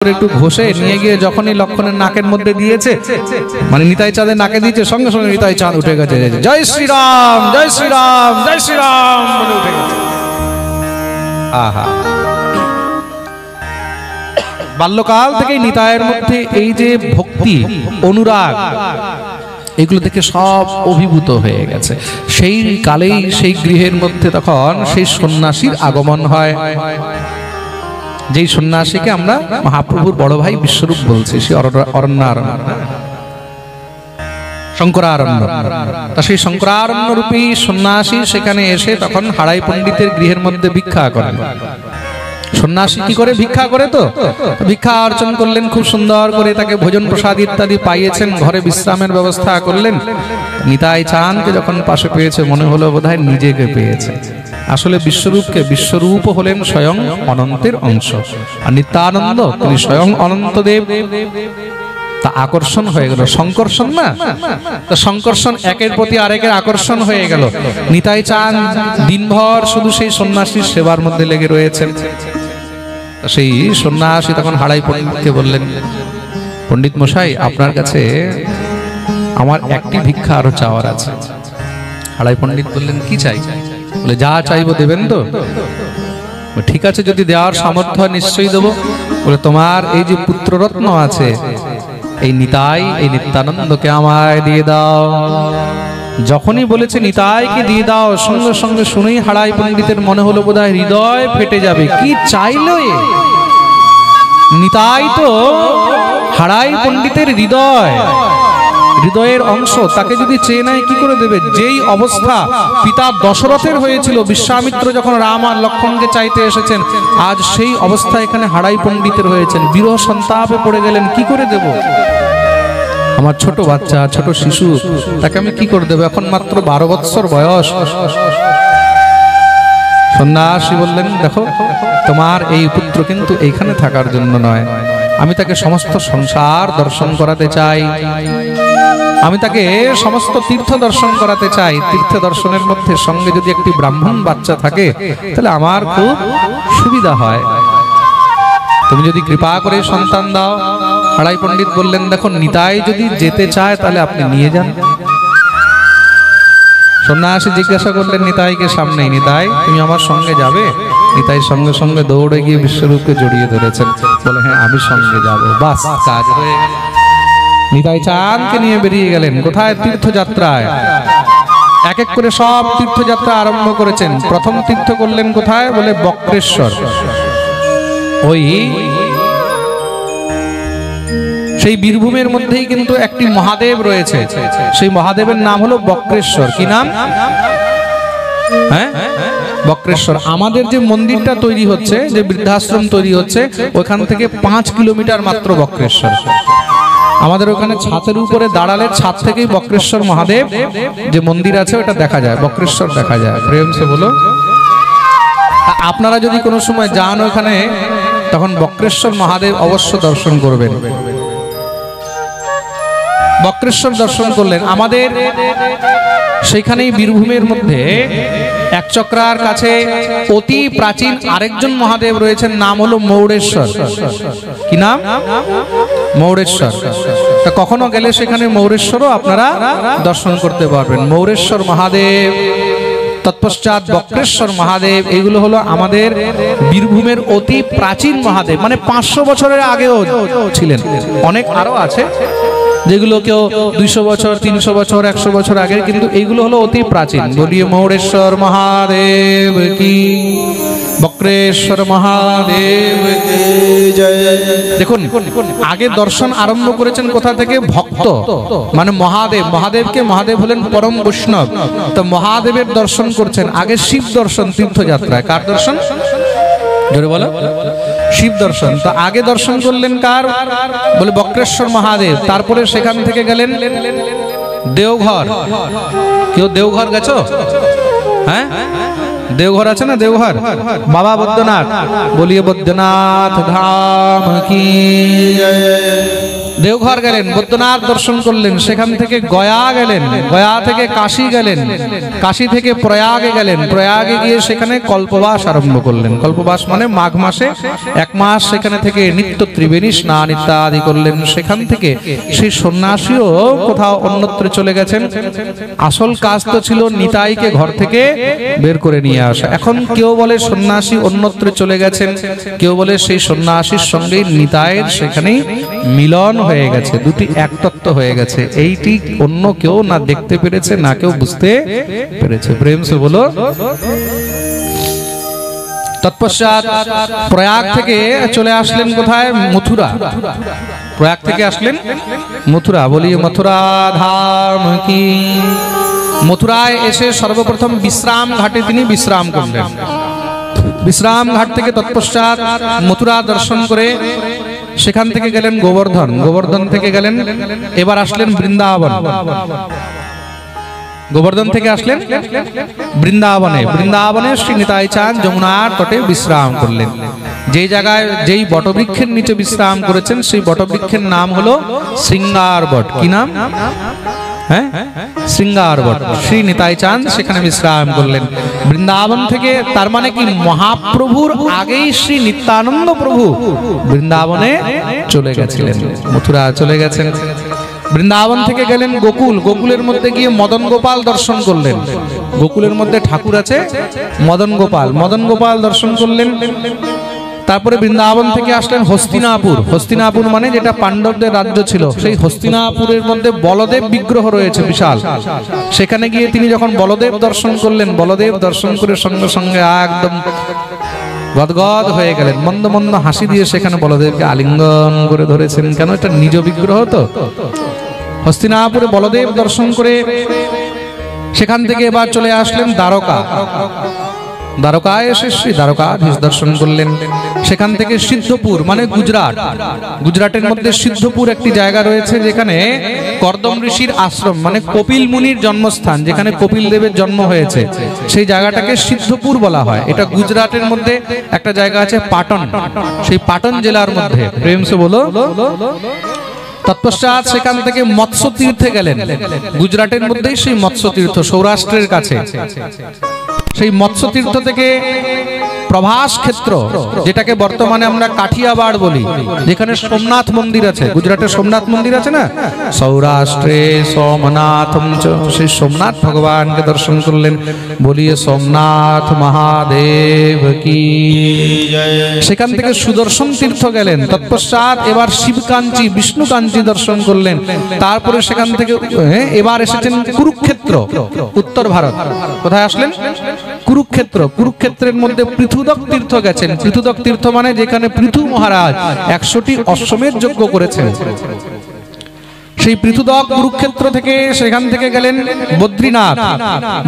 একটু ঘষে নিয়ে গিয়ে যখনই লক্ষণের নাকের মধ্যে দিয়েছে, মানে নিতাই চাঁদের নাকে দিয়েছে, সঙ্গে সঙ্গে নিতাই চাঁদ উঠে গেছে, জয় শ্রীরাম জয় শ্রীরাম জয় শ্রীরাম বলে উঠে গেছে। আহা, বাল্যকাল থেকেই নিতাইয়ের মধ্যে এই যে ভক্তি অনুরাগ এগুলো দেখে সব অভিভূত হয়ে গেছে। সেই কালেই সেই গৃহের মধ্যে তখন সেই সন্ন্যাসীর আগমন হয়, যেই সন্ন্যাসীকে আমরা মহাপ্রভুর বড় ভাই বিশ্বরূপ বলছি, সে অরণ্যারণ্য শঙ্করারণ্য। তা সেই শঙ্করারণ্য রূপী সন্ন্যাসী সেখানে এসে তখন হাড়াই পণ্ডিতের গৃহের মধ্যে ভিক্ষা করেন। সন্ন্যাসী কি করে ভিক্ষা করে, তো ভিক্ষা অর্জন করলেন খুব সুন্দর করে, তাকে ভোজন প্রসাদ ইত্যাদি পাইয়েছেন, ঘরে বিশ্রামের ব্যবস্থা করলেন। নিতাই চাঁদকে যখন পাশে পেয়েছে মনে হলো বোধহয় নিজেকে পেয়েছে। আসলে বিশ্বরূপকে, বিশ্বরূপ হলেন স্বয়ং অনন্তের অংশ, আর নিত্যানন্দ তিনি স্বয়ং অনন্তদেব। তা আকর্ষণ হয়ে গেল, সংকর্ষণ না, তো সংকর্ষণ একের প্রতি আরেকের আকর্ষণ হয়ে গেল। নিতাই চাঁদ দিনভর শুধু সেই সন্ন্যাসীর সেবার মধ্যে লেগে রয়েছেন। সেই সন্ন্যাসী তখন হাড়াই পণ্ডিতকে বললেন, পণ্ডিত মশাই আপনার কাছে আমার একটি ভিক্ষা আরো চাওয়ার আছে। হাড়াই পণ্ডিত বললেন, কি চাই? বলে, যা চাইবো দেবেন তো? ঠিক আছে, যদি দেওয়ার সামর্থ্য নিশ্চয়ই দেবো। বলে, তোমার এই যে পুত্ররত্ন আছে, এই নিতাই, এই নিত্যানন্দকে আমায় দিয়ে দাও। যখনই বলেছে নিতাইকে দিয়ে দাও, সঙ্গে সঙ্গে শুনেই হাড়াই পণ্ডিতের মনে হলো বোধহয় হৃদয় ফেটে যাবে। কি চাইলো এ? নিতাই তো হাড়াই পণ্ডিতের হৃদয়, হৃদয়ের অংশ, তাকে যদি চেয়ে নেয় কি করে দেবে? যেই অবস্থা পিতা দশরথের হয়েছিল বিশ্বামিত্র যখন রাম আর লক্ষ্মণকে চাইতে এসেছেন, আজ সেই অবস্থা এখানে হাড়াই পণ্ডিতের হয়েছেন। বিরহ সন্তাপে পড়ে গেলেন, কি করে দেব? আমার ছোট বাচ্চা, ছোট শিশু, তাকে আমি কি করে দেবো? এখন মাত্র 12 বৎসর বয়স। সন্ন্যাসী বললেন, দেখো তোমার এই পুত্র কিন্তু এইখানে থাকার জন্য নয়, আমি তাকে সমস্ত সংসার দর্শন করাতে চাই, আমি তাকে সমস্ত তীর্থ দর্শন করাতে চাই। তীর্থ দর্শনের মধ্যে সঙ্গে যদি একটি ব্রাহ্মণ বাচ্চা থাকে তাহলে আমার খুব সুবিধা হয়, তুমি যদি কৃপা করে সন্তান দাও। হাড়াই পণ্ডিত বললেন, দেখো নিতাই যদি যেতে চায় তাহলে আপনি নিয়ে যান। সন্ন্যাসী জিজ্ঞাসা করলেন নিতাইকে সামনে, নিতাই তুমি আমার সঙ্গে যাবে? নিতাই সঙ্গে সঙ্গে দৌড়ে গিয়ে বিশ্বরূপকে জড়িয়ে ধরেছেন, বলে, হ্যাঁ আমি সঙ্গে যাব। বাস, কাজ হয়ে গেল। নিতাই চাঁদকে নিয়ে বেরিয়ে গেলেন কোথায়? তীর্থযাত্রায়। এক এক করে সব তীর্থযাত্রা আরম্ভ করেছেন। প্রথম তীর্থ করলেন কোথায়? বলে বক্রেশ্বর। ওই সেই বীরভূমের মধ্যেই কিন্তু একটি মহাদেব রয়েছে, সেই মহাদেবের নাম হলো বক্রেশ্বর। কি নাম? হ্যাঁ, বক্রেশ্বর। আমাদের যে মন্দিরটা তৈরি হচ্ছে, যে বৃদ্ধাশ্রম তৈরি হচ্ছে, ওখান থেকে 5 কিলোমিটার মাত্র বক্রেশ্বর। আমাদের ওখানে ছাদের উপরে দাঁড়ালে ছাদ থেকেই বক্রেশ্বর মহাদেব যে মন্দির আছে ওটা দেখা যায়, বক্রেশ্বর দেখা যায়। প্রেম সে বলো। আপনারা যদি কোনো সময় যান ওখানে, তখন বক্রেশ্বর মহাদেব অবশ্য দর্শন করবেন। বক্রেশ্বর দর্শন করলেন। আমাদের সেখানেই বীরভূমের মধ্যে এক চক্রার কাছে অতি প্রাচীন আরেকজন মহাদেব রয়েছেন, নাম হলো মৌরেশ্বর। কি নাম? মৌরেশ্বর। তা কখনো গেলে সেখানে মৌরেশ্বরও আপনারা দর্শন করতে পারবেন। মৌরেশ্বর মহাদেব, তৎপশ্চাৎ বক্রেশ্বর মহাদেব, এগুলো হলো আমাদের বীরভূমের অতি প্রাচীন মহাদেব, মানে 500 বছরের আগেও ছিলেন। অনেক আরো আছে যেগুলো কেউ 200 বছর, 300 বছর, 100 বছর আগের, কিন্তু এইগুলো হলো অতি প্রাচীন। বলিয়ে মৌরেশ্বর মহাদেব কি, বক্রেশ্বর মহাদেব কি জয়। দেখুন আগে দর্শন আরম্ভ করেছেন কোথা থেকে? ভক্ত, মানে মহাদেব। মহাদেবকে, মহাদেব হলেন পরম বৈষ্ণব, তো মহাদেবের দর্শন করছেন। আগে শিব দর্শন তীর্থযাত্রায়। কার দর্শন? জোরে বলো। শিব দর্শন। তো আগে দর্শন করলেন কার? বলে বক্রেশ্বর মহাদেব। তারপরে সেখান থেকে গেলেন দেওঘর। কেউ দেওঘর গেছো? হ্যাঁ, দেওঘর আছে না? দেওঘর বাবা বৈদ্যনাথ, বলিয়ে বৈদ্যনাথ ধাম কি। দেওঘর গেলেন, বৈদ্যনাথ দর্শন করলেন, সেখান থেকে গয়া গেলেন, গয়া থেকে কাশী গেলেন, কাশী থেকে প্রয়াগে গেলেন, প্রয়াগে গিয়ে সেখানে কল্পবাস আরম্ভ করলেন। কল্পবাস মানে মাঘ মাসে 1 মাস সেখানে থেকে নিত্য ত্রিবেণী স্নান ইত্যাদি করলেন। সেখান থেকে সেই সন্ন্যাসীও কোথাও অন্যত্র চলে গেছেন। আসল কাজ তো ছিল নিতাইকে ঘর থেকে বের করে নিয়ে আসা। এখন কেউ বলে সন্ন্যাসী অন্যত্র চলে গেছেন, কেউ বলে সেই সন্ন্যাসীর সঙ্গে নিতাইয়ের সেখানেই মিলন হয়ে গেছে, দুটি এক তত্ত্ব হয়ে গেছে। এইটি অন্য কেউ না দেখতে পেরেছে না কেউ বুঝতে পেরেছে। প্রেম সে বলো। তৎপশ্চাৎ প্রয়াগ থেকে চলে আসলেন কোথায়? মথুরা। প্রয়াগ থেকে আসলেন মথুরা। বলি মথুরা ধাম কি। মথুরায় এসে সর্বপ্রথম বিশ্রাম ঘাটে তিনি বিশ্রাম করলেন। বিশ্রাম ঘাট থেকে তৎপশ্চাৎ মথুরা দর্শন করে সেখান থেকে গেলেন গোবর্ধন। গোবর্ধন থেকে গেলেন, এবার আসলেন বৃন্দাবন। গোবর্ধন থেকে আসলেন বৃন্দাবনে। বৃন্দাবনে শ্রী নিতাই চাঁদ যমুনার তটে বিশ্রাম করলেন। যেই জায়গায় যেই বটবৃক্ষের নিচে বিশ্রাম করেছেন সেই বটবৃক্ষের নাম হলো শৃঙ্গার বট। কি নাম? হ্যাঁ, শৃঙ্গার বট। শ্রী নিতাই চাঁদ সেখানে বিশ্রাম করলেন। বৃন্দাবন থেকে, তার মানে কি মহাপ্রভুর আগেই শ্রী নিত্যানন্দ প্রভু বৃন্দাবনে চলে গেছিলেন, মথুরা চলে গেছেন। বৃন্দাবন থেকে গেলেন গোকুল। গোকুলের মধ্যে গিয়ে মদন গোপাল দর্শন করলেন। গোকুলের মধ্যে ঠাকুর আছে মদন গোপাল, মদন গোপাল দর্শন করলেন। তারপরে বৃন্দাবন থেকে আসলেন হস্তিনাপুর। হস্তিনাপুর মানে যেটা পাণ্ডবদের রাজ্য ছিল, সেই হস্তিনাপুরের মধ্যে বলদেব বিগ্রহ রয়েছে বিশাল। সেখানে গিয়ে তিনি যখন বলদেব দর্শন করলেন, বলদেব দর্শন করে সঙ্গে সঙ্গে একদম গদগদ হয়ে গেলেন, মন্দ মন্দ হাসি দিয়ে সেখানে বলদেবকে আলিঙ্গন করে ধরেছেন। কেন? এটা নিজ বিগ্রহ তো। হস্তিনাপুরে বলদেব দর্শন করে সেখান থেকে এবার চলে আসলেন দ্বারকা। দ্বারকায় এসে শ্রী দ্বারকাধীশ দর্শন করলেন। সেখান থেকে সিদ্ধপুর মানে গুজরাট। গুজরাটের মধ্যে সিদ্ধপুর একটি জায়গা রয়েছে যেখানে কর্দম ঋষির আশ্রম মানে কপিল মুনির জন্মস্থান, যেখানে কপিল দেবের জন্ম হয়েছে, সেই জায়গাটাকে সিদ্ধপুর বলা হয়। এটা গুজরাটের মধ্যে একটা জায়গা আছে পাটন, সেই পাটন জেলার মধ্যে। প্রেম সে বলো। তৎপশ্চাৎ সেখান থেকে মৎস্য তীর্থে গেলেন। গুজরাটের মধ্যেই সেই মৎস্য তীর্থ, সৌরাষ্ট্রের কাছে। সেই মৎস্য তীর্থ থেকে প্রভাস ক্ষেত্র, যেটাকে বর্তমানে আমরা কাঠিয়াবাড় বলি, যেখানে সোমনাথ মন্দির আছে। গুজরাটের সোমনাথ মন্দির আছে না, সৌরাষ্ট্রে সোমনাথম চ, সেই সোমনাথ ভগবানকে দর্শন করলেন। বলিয়ে সোমনাথ মহাদেব কি। সেখান থেকে সুদর্শন তীর্থ গেলেন। তৎপশ্চাৎ এবার শিবকাঞ্চি বিষ্ণুকাঞ্চি দর্শন করলেন। তারপরে সেখান থেকে এবার এসেছেন কুরুক্ষেত্র, উত্তর ভারত। কোথায় আসলেন? কুরুক্ষেত্র। কুরুক্ষেত্রের মধ্যে পৃথুদক তীর্থ গেছেন। পৃথুদক তীর্থ মানে যেখানে পৃথু মহারাজ 100টি অশ্বমেধ যজ্ঞ করেছেন। সেই পৃথুদক কুরুক্ষেত্র থেকে সেখান থেকে গেলেন বদ্রীনাথ।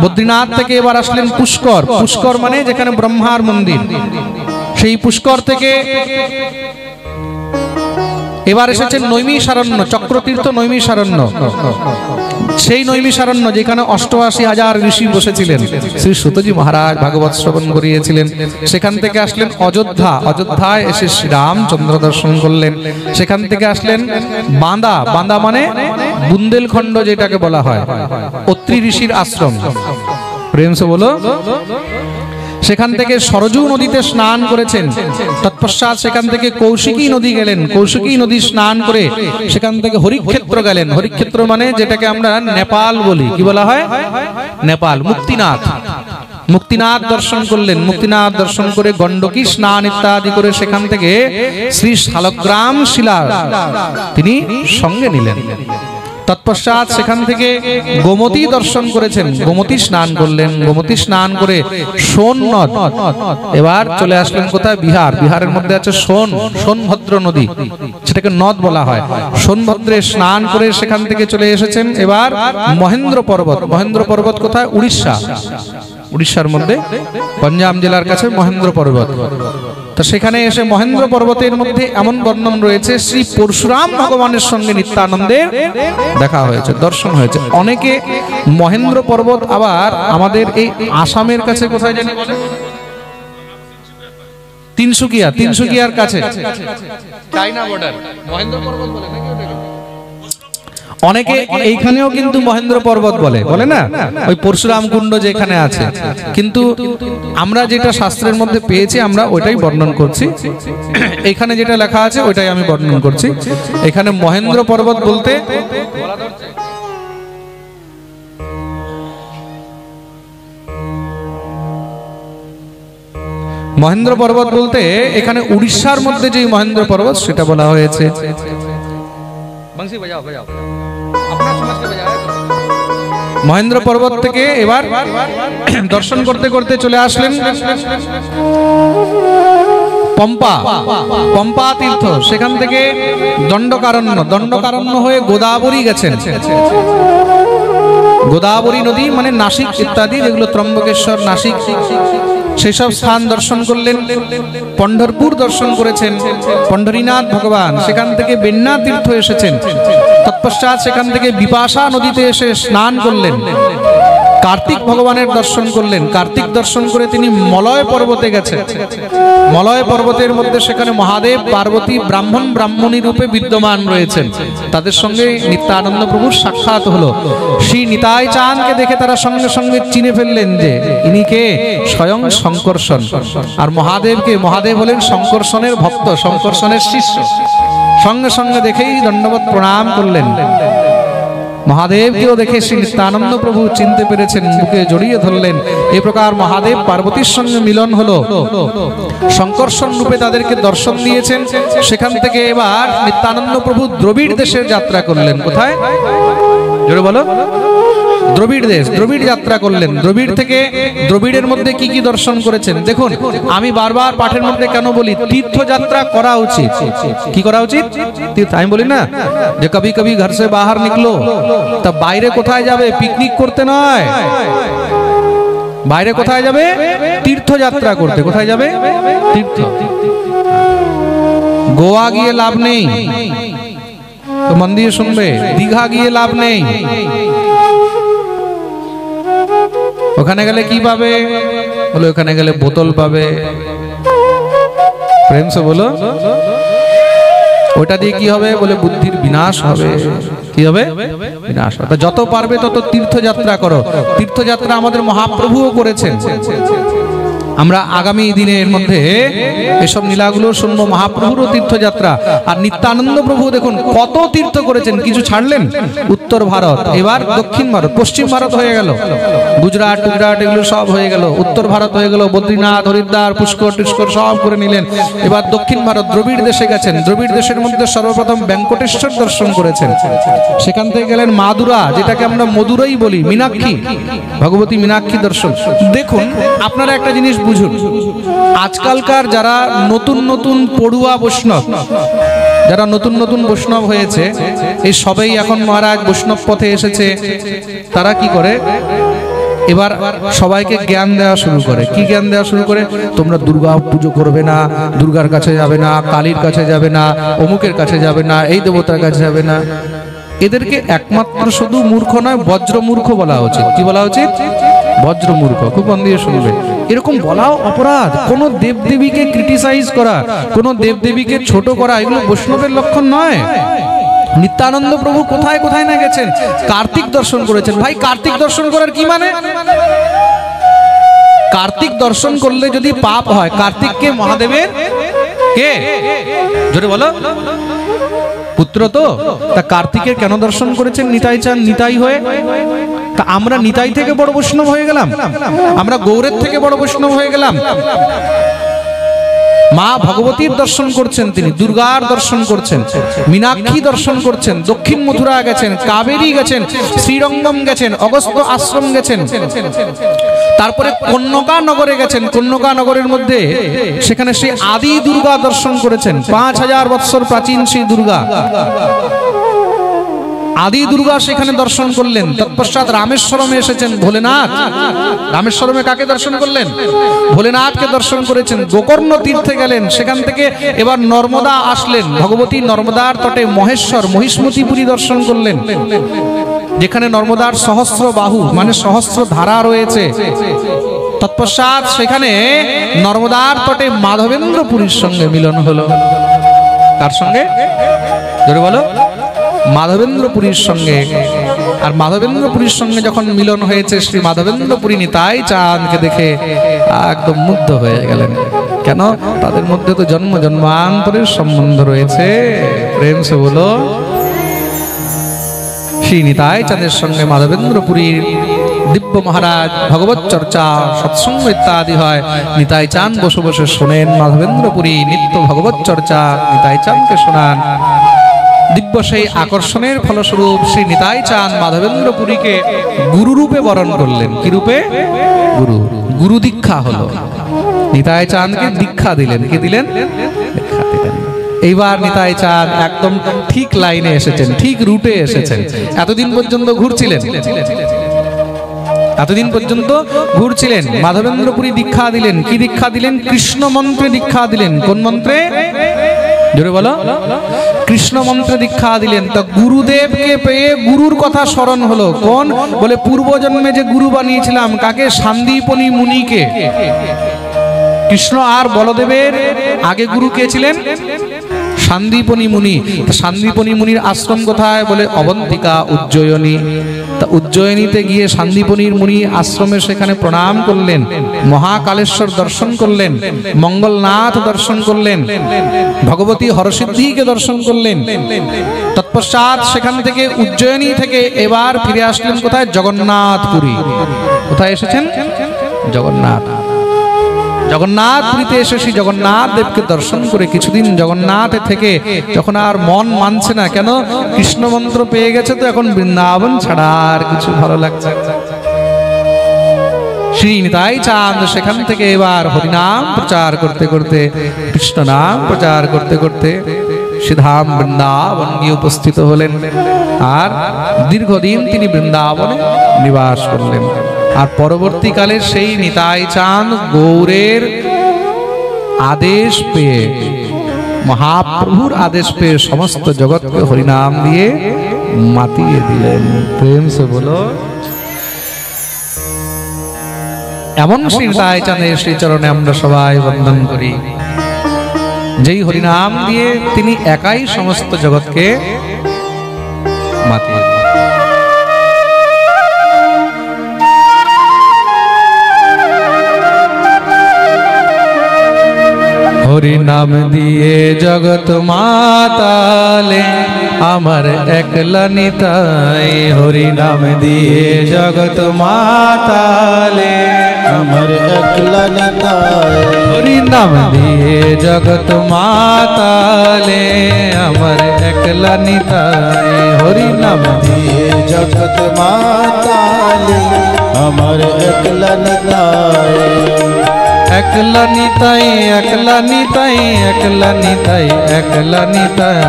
বদ্রীনাথ থেকে এবার আসলেন পুষ্কর। পুষ্কর মানে যেখানে ব্রহ্মার মন্দির। সেই পুষ্কর থেকে এবার এসেছেন নৈমিষারণ্য, চক্রতীর্থ নৈমিষারণ্য। সেই নৈমিষারণ্য যেখানে 88,000 ঋষি বসেছিলেন, শ্রী সুতজি মহারাজ ভাগবত শ্রবণ করিয়েছিলেন। সেখান থেকে আসলেন অযোধ্যা। অযোধ্যায় এসে শ্রীরামচন্দ্র দর্শন করলেন। সেখান থেকে আসলেন বাঁদা। বাঁদা মানে বুন্দেলখণ্ড যেটাকে বলা হয়, অত্রি ঋষির আশ্রম। প্রেম সে বলো। সেখান থেকে সরজু নদীতে স্নান করেছেন। তৎপশ্চাৎ সেখান থেকে কৌশিকী নদী গেলেন। কৌশিকী নদী স্নান করে সেখান থেকে হরিক্ষেত্র গেলেন। হরিক্ষেত্র মানে যেটাকে আমরা নেপাল বলি। কি বলা হয়? নেপাল। মুক্তিনাথ। মুক্তিনাথ দর্শন করলেন। মুক্তিনাথ দর্শন করে গণ্ডকী স্নান ইত্যাদি করে সেখান থেকে শ্রী শালগ্রাম শিলা তিনি সঙ্গে নিলেন। তৎপশ্চাৎ সেখান থেকে গোমতী দর্শন করেছেন। গোমতী স্নান করলেন। গোমতী স্নান করে সোন নদ। এবার চলে আসলেন কোথায়? বিহার। বিহারের মধ্যে আছে সোনভদ্র নদী, সেটাকে নদ বলা হয়। সোনভদ্রে স্নান করে সেখান থেকে চলে এসেছেন এবার মহেন্দ্র পর্বত। মহেন্দ্র পর্বত কোথায়? উড়িষ্যা। উড়িষ্যার মধ্যে পাঞ্জাব জেলার কাছে মহেন্দ্র পর্বত। তো সেখানে এসে মহেন্দ্র পর্বতের মধ্যে এমন বর্ণন রয়েছে, শ্রী পরশুরাম ভগবানের সঙ্গে নিত্যানন্দের দেখা হয়েছে, দর্শন হয়েছে। অনেকে মহেন্দ্র পর্বত আবার আমাদের এই আসামের কাছে কোথায় জানি বলে তিনসুকিয়ার কাছে চায়না বর্ডার মহেন্দ্র পর্বত বলে নাকি ওটাকে? অনেকে এইখানেও কিন্তু মহেন্দ্র পর্বত বলে না, ওই পরশুরাম কুণ্ড যেখানে আছে, কিন্তু আমরা যেটা শাস্ত্রের মধ্যে পেয়েছি আমরা ওইটাই বর্ণন করছি। এখানে যেটা লেখা আছে ওইটাই আমি বর্ণন করছি। এখানে মহেন্দ্র পর্বত বলতে এখানে উড়িষ্যার মধ্যে যে মহেন্দ্র পর্বত সেটা বলা হয়েছে। মহেন্দ্র পর্বত থেকে এবার দর্শন করতে করতে চলে আসলেন পম্পা তীর্থ, সেখান থেকে দণ্ডকারণ্য হয়ে গোদাবরী গেছেন। গোদাবরী নদী মানে নাসিক ইত্যাদি, যেগুলো ত্রম্বকেশ্বর, নাসিক, সেই সব স্থান দর্শন করলেন। পণ্ঢরপুর দর্শন করেছেন, পণ্ঢরীনাথ ভগবান, সেখান থেকে বেন্না তীর্থ এসেছেন। তৎপশ্চাৎ সেখান থেকে বিপাশা নদীতে এসে স্নান করলেন। কার্তিক ভগবানের দর্শন করলেন। কার্তিক দর্শন করে তিনি মলয় পর্বতে গেছেন। মলয় পর্বতের মধ্যে সেখানে মহাদেব, পার্বতী, ব্রাহ্মণী রূপে বিদ্যমান রয়েছেন। তাদের সঙ্গে নিত্যানন্দ প্রভুর সাক্ষাৎ হলো। শ্রী নিতাই চাঁদকে দেখে তারা সঙ্গে সঙ্গে চিনে ফেললেন যে ইনি কে? স্বয়ং শঙ্কর্ষণ। আর মহাদেব হলেন শঙ্কর্ষণের ভক্ত, শঙ্কর্ষণের শিষ্য। সঙ্গে সঙ্গে দেখেই দণ্ডবত প্রণাম করলেন। মহাদেবকেও দেখে শ্রী নিত্যানন্দ প্রভু চিনতে পেরেছেন, বুকে জড়িয়ে ধরলেন। এই প্রকার মহাদেব পার্বতীর সঙ্গে মিলন হলো। শঙ্কর্ষণ রূপে তাদেরকে দর্শন দিয়েছেন। সেখান থেকে এবার নিত্যানন্দ প্রভু দ্রবিড় দেশের যাত্রা করলেন। কোথায়? জোরে বলো। দ্রবিড় দেশ, দ্রবিড় যাত্রা করলেন। দ্রবিড় থেকে দ্রবিড়ের মধ্যে কি কি দর্শন করেছেন দেখুন। আমি বারবার পাঠের মধ্যে কেন বলি তীর্থযাত্রা করা উচিত। কি করা উচিত? আমি বলি না যে কবি কবি ঘর সে বাহার নিকলো, তা বাইরে কোথায় যাবে? পিকনিক করতে নয়, বাইরে কোথায় যাবে? তীর্থযাত্রা করতে। কোথায় যাবে? তীর্থ। গোয়া গিয়ে লাভ নেই, তো মন দিয়ে শুনবে। দীঘা গিয়ে লাভ নেই। ওখানে গেলে কি পাবে? বলে ওখানে গেলে বোতল পাবে। প্রেম সে বলো। ওটা দিয়ে কি হবে? বলে বুদ্ধির বিনাশ হবে। কি হবে? বিনাশ হবে। যত পারবে তত তীর্থযাত্রা করো। তীর্থযাত্রা আমাদের মহাপ্রভুও করেছেন। আমরা আগামী দিনের মধ্যে এসব লীলাগুলো শুনবো। মহাপ্রভুরও তীর্থযাত্রা। আর নিত্যানন্দ প্রভু দেখুন কত তীর্থ করেছেন, কিছু ছাড়লেন। উত্তর ভারত, এবার দক্ষিণ ভারত, পশ্চিম ভারত হয়ে গেল, গুজরাট এগুলো সব হয়ে গেল। উত্তর ভারত হয়ে গেল, বদ্রীনাথ, হরিদ্বার, পুষ্কর সব করে নিলেন। এবার দক্ষিণ ভারত দ্রবিড় দেশে গেছেন। দ্রবিড় দেশের মধ্যে সর্বপ্রথম বেঙ্কটেশ্বর দর্শন করেছেন। সেখান থেকে গেলেন মাদুরা, যেটাকে আমরা মধুরাই বলি, মীনাক্ষী, ভগবতী মীনাক্ষী দর্শন। দেখুন আপনারা একটা জিনিস বুঝুন, আজকালকার যারা নতুন পড়ুয়া বৈষ্ণব, যারা নতুন বৈষ্ণব হয়েছে, এই সবাই এখন মহারাজ বৈষ্ণব পথে এসেছে, তারা কি করে? এবার সবাইকে জ্ঞান দেওয়া শুরু করে। কি জ্ঞান দেওয়া শুরু করে? তোমরা দুর্গা পুজো করবে না, দুর্গার কাছে যাবে না, কালীর কাছে যাবে না, অমুকের কাছে যাবে না, এই দেবতার কাছে যাবে না। এদেরকে একমাত্র শুধু মূর্খ নয়, বজ্র মূর্খ বলা উচিত। কি বলা উচিত? বজ্র মূর্খ। খুব মন দিয়ে শুনবে। এরকম বলাও অপরাধ। কোন দেবদেবীকে ক্রিটিসাইজ করা, কোন দেবদেবীকে ছোট করা, এগুলো বৈষ্ণবের লক্ষণ নয়। নিত্যানন্দ প্রভু কোথায় কোথায় না গেছেন। কার্তিক দর্শন করেছেন। ভাই কার্তিক দর্শন করার কি মানে? কার্তিক দর্শন করলে যদি পাপ হয়, কার্তিককে মহাদেবের কে? জোরে বলো। পুত্র তো। তা কার্তিকের কেন দর্শন করেছেন? নিতাই চান, নিতাই হয়ে। তা আমরা নিতাই থেকে বড় বৈষ্ণব হয়ে গেলাম, আমরা গৌরের থেকে বড় বৈষ্ণব হয়ে গেলাম। মা ভগবতীর দর্শন করছেন, তিনি দুর্গার দর্শন করছেন, মীনাক্ষী দর্শন করছেন, দক্ষিণ মথুরা গেছেন, কাবেরী গেছেন, শ্রীরঙ্গম গেছেন, অগস্ত্য আশ্রম গেছেন, তারপরে কন্যকা নগরে গেছেন। কন্যকা নগরের মধ্যে সেখানে সেই আদি দুর্গা দর্শন করেছেন। 5000 বৎসর প্রাচীন সেই দুর্গা, আদি দুর্গা সেখানে দর্শন করলেন। তৎপশ্চাৎ রামেশ্বরমে এসেছেন ভোলেনাথ। রামেশ্বরমে কাকে দর্শন করলেন? ভোলেনাথকে দর্শন করেছেন। গোকর্ণ তীর্থে গেলেন। সেখান থেকে এবার নর্মদা আসলেন। ভগবতী নর্মদার তটে মহেশ্বর, মহিষ্মতিপুরী দর্শন করলেন, যেখানে নর্মদার সহস্র বাহু মানে সহস্র ধারা রয়েছে। তৎপশ্চাৎ সেখানে নর্মদার তটে মাধবেন্দ্র পুরীর সঙ্গে মিলন হলো। কার সঙ্গে? জোরে বলো। মাধবেন্দ্র পুরীর সঙ্গে। আর মাধবেন্দ্র পুরীর সঙ্গে যখন মিলন হয়েছে, শ্রী মাধবেন্দ্র পুরী নিতাই চাঁদকে দেখে একদম মুগ্ধ হয়ে গেলেন। কেন? তাদের মধ্যে তো জন্ম জন্মান্তরের সম্বন্ধ রয়েছে। প্রেম সে বলো। শ্রী নিতাই চাঁদের সঙ্গে মাধবেন্দ্র পুরীর দিব্য মহারাজ ভগবত চর্চা সৎসঙ্গ ইত্যাদি হয়। নিতাই চাঁদ বসে বসে শোনেন মাধবেন্দ্র পুরী নিত্য ভগবত চর্চা নিতাই চাঁদকে শোনান। দিব্য সেই আকর্ষণের ফলস্বরূপ শ্রী নিতাই চাঁদ মাধবেন্দ্র পুরীকে গুরু রূপে বরণ করলেন। কি রূপে? গুরু। গুরু দীক্ষা হলো। নিতাই চাঁদকে দীক্ষা দিলেন। কি দিলেন? দীক্ষা দিলেন। এইবার নিতাই চাঁদ একদম ঠিক লাইনে এসেছেন, ঠিক রুটে এসেছেন। এতদিন পর্যন্ত ঘুরছিলেন, এতদিন পর্যন্ত ঘুরছিলেন। মাধবেন্দ্র পুরী দীক্ষা দিলেন। কি দীক্ষা দিলেন? কৃষ্ণ মন্ত্রে দীক্ষা দিলেন। কোন মন্ত্রে? জোরে বলো। কৃষ্ণ মন্ত্রে দীক্ষা দিলেন। তো গুরুদেবকে পেয়ে গুরুর কথা স্মরণ হলো। কোন? বলে পূর্বজন্মে যে গুরু বানিয়েছিলাম। কাকে? সান্দীপনী মুনিকে। কৃষ্ণ আর বলদেবের আগে গুরু কে ছিলেন? সান্দীপনী মুনি। সান্দীপনী মুনির আশ্রম কোথায়? বলে অবন্তিকা, উজ্জয়িনী। তা উজ্জয়িনীতে গিয়ে সান্দীপনীর মুনি আশ্রমে সেখানে প্রণাম করলেন, মহাকালেশ্বর দর্শন করলেন, মঙ্গলনাথ দর্শন করলেন, ভগবতী হরসিদ্ধিকে দর্শন করলেন। তৎপশ্চাৎ সেখান থেকে উজ্জয়িনী থেকে এবার ফিরে আসলেন কোথায়? জগন্নাথপুরী। কোথায় এসেছেন? জগন্নাথ। জগন্নাথপুরীতে এসে শ্রী জগন্নাথ দেবকে দর্শন করে কিছুদিন জগন্নাথে থেকে যখন আর মন মানছে না, কেন? কৃষ্ণ মন্ত্র পেয়ে গেছে, তো এখন বৃন্দাবন ছাড়া আর কিছু ভালো লাগছে। শ্রী নিতাই চাঁদ সেখান থেকে এবার হরিনাম প্রচার করতে করতে, কৃষ্ণ নাম প্রচার করতে করতে সিধাম বৃন্দাবন গিয়ে উপস্থিত হলেন। আর দীর্ঘদিন তিনি বৃন্দাবনে নিবাস করলেন। আর পরবর্তীকালে সেই নিতাই চাঁদ গৌরের আদেশ পেয়ে, মহাপ্রভুর আদেশ পেয়ে সমস্ত জগৎকে হরিনাম দিয়ে মাতিয়ে দিলেন। প্রেম সে বলো। এমন শ্রী নিতাই চাঁদের শ্রী চরণে আমরা সবাই বন্দন করি, যেই হরিনাম দিয়ে তিনি একাই সমস্ত জগৎকে মাতিয়ে দিলেন। হরি নাম দিয়ে জগৎ মাতালে আমার একলা নিতাই। হরি নাম দিয়ে জগৎ মাতালে আমার একলা নিতাই। হরি নাম দিয়ে জগৎ মাতালে আমার একলা নিতাই। হরি নাম দিয়ে জগৎ মাতালে আমার একলা নিতাই। একলা নিতাই, একলা নিতাই, একলা নিতাই, একলা নিতাই,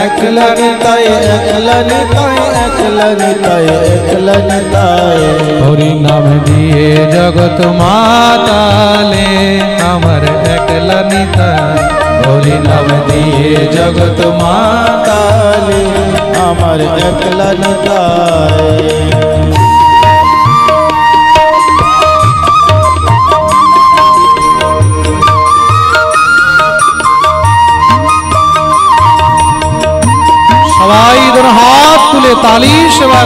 একলা নিতাই, একলা নিতাই, একলা নিতাই, একলা নিতাই। হরি নাম দিয়ে জগৎ মাতালে আমার একলা নিতাই। হরি নাম দিয়ে জগৎ মাতালে আমার একলা নিতাই। সবাই ধর হাত তুলে তালি সেবা।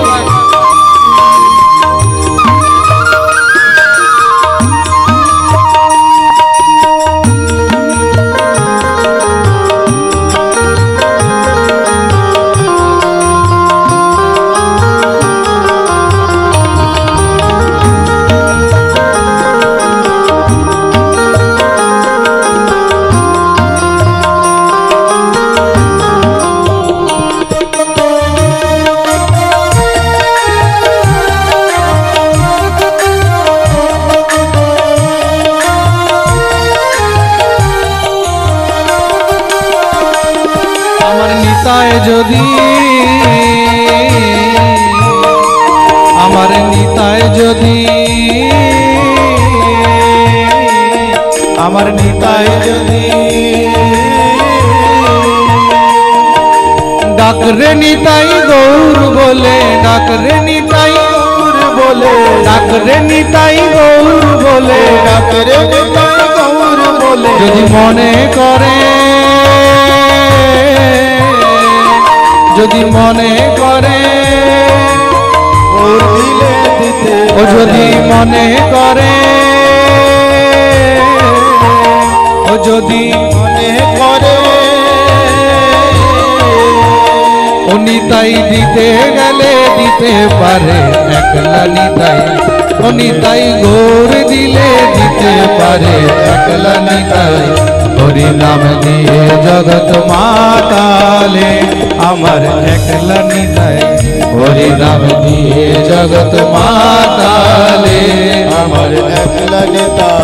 যদি আমার নিতাই, যদি আমার নিতাই, যদি ডাকরে নিতাই গৌর বলে, ডাকরে নিতাই গৌর বলে, ডাকরে নিতাই গৌর বলে, ডাকরে নিতাই গৌর বলে। যদি মনে করে, যদি মনে করে গৌর দিলে দিতে, ও যদি মনে করে, ও যদি মনে করে ও নিতাই দিতে গেলে দিতে পারে, একলা নিতাই ও নিতাই গৌর দিলে দিতে পারে, একলা নিতাই হরি নাম দিয়ে জগৎ মাতালে, আমার একলা নিতাই হরি নাম দিয়ে জগৎ মাতালে, আমার একলা নিতাই।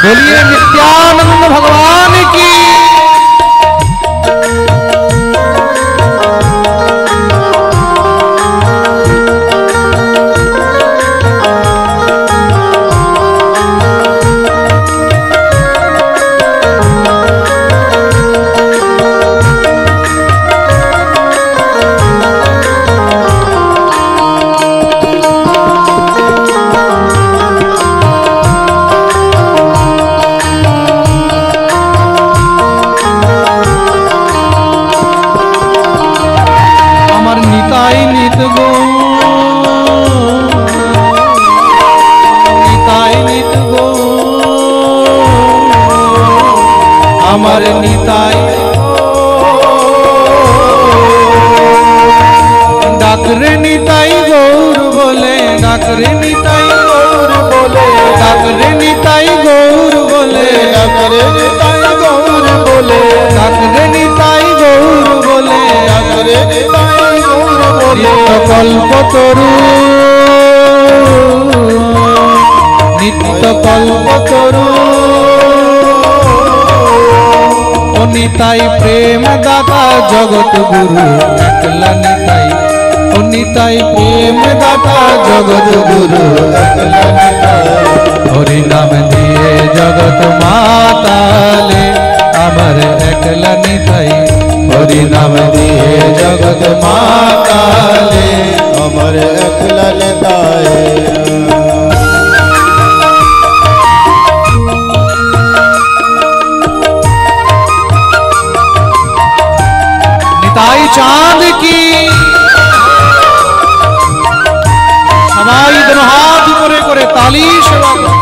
बोलिए नित्यानंद भगवान की। আমার নিতাই ডাকরে নিতাই গৌর বলে, ডাকরে নিতাই গৌর বলে, ডাকরে নিতাই গৌর বলে, ডাকরে নিতাই গৌর বলে, ডাকরে নিতাই গৌর বলে, ডাকরে নিতাই গৌর বলে। কল্প তরু নিত্য কল্প তরু নিতাই প্রেম দাতা জগৎ গুরু, একলা নিতাই ও নিতাই প্রেম দাতা জগৎ গুরু, একলা নিতাই হরি নাম দিয়ে জগৎ মাতালে, আমার একলা নিতাই হরি নাম দিয়ে জগৎ মাতালে, আমার একলা নিতাই। নিতাই চাঁদ কি সবাই যেন হাত করে করে তালি সেবা করে।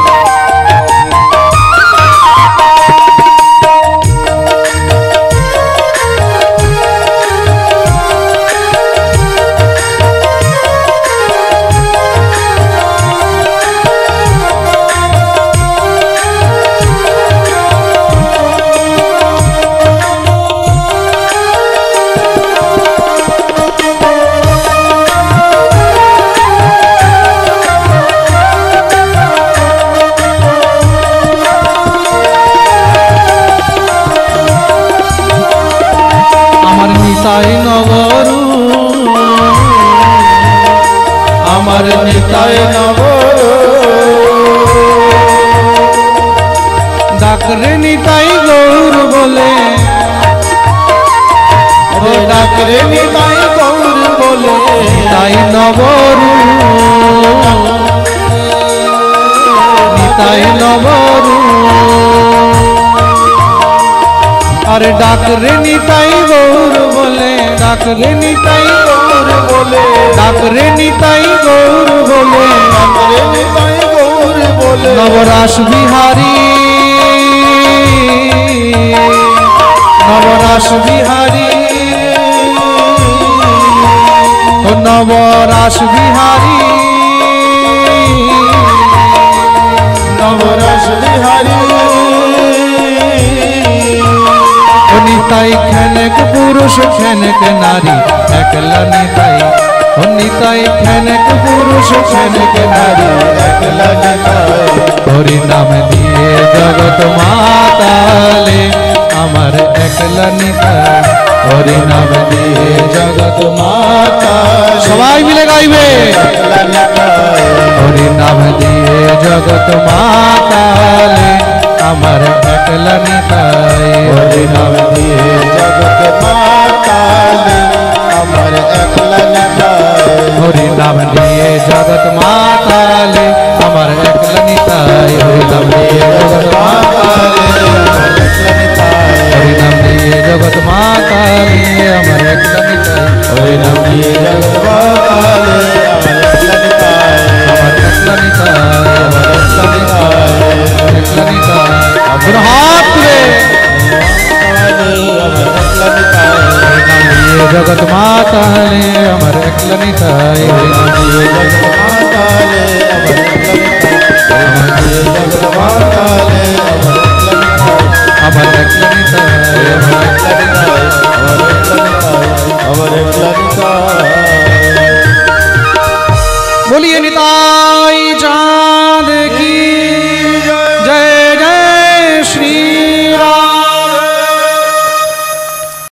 নিতাই নবরু আমার নিতাই নবরু ডাকরে নিতাই গৌর বলে, ডাকরে নিতাই গৌর বলে, নিতাই নবরু নিতাই নবরু আরে ডাকরে নিতাই গৌর বলে, ডাকরে নিতাই গৌর বলে, ডাকরে নিতাই গৌর বলে, ডাকরে নিতাই গৌর বলে। নবরাস বিহারী নবরাস বিহারী ও নবরাস বিহারী নবরাস বিহারী নিতাই খেনেক পুরুষ খেনেক নারী, একলা নিতাই ও নিতাই খেনেক পুরুষ খেনেক নারী, একলা নিতাই হরি নাম দিয়ে জগৎ মাতালে, আমার একলা নিতাই হরি নাম দিয়ে জগৎ মাতা সবাই মিলে গাইবে হরি নাম দিয়ে জগৎ মাতালে আমার একলা নিতাই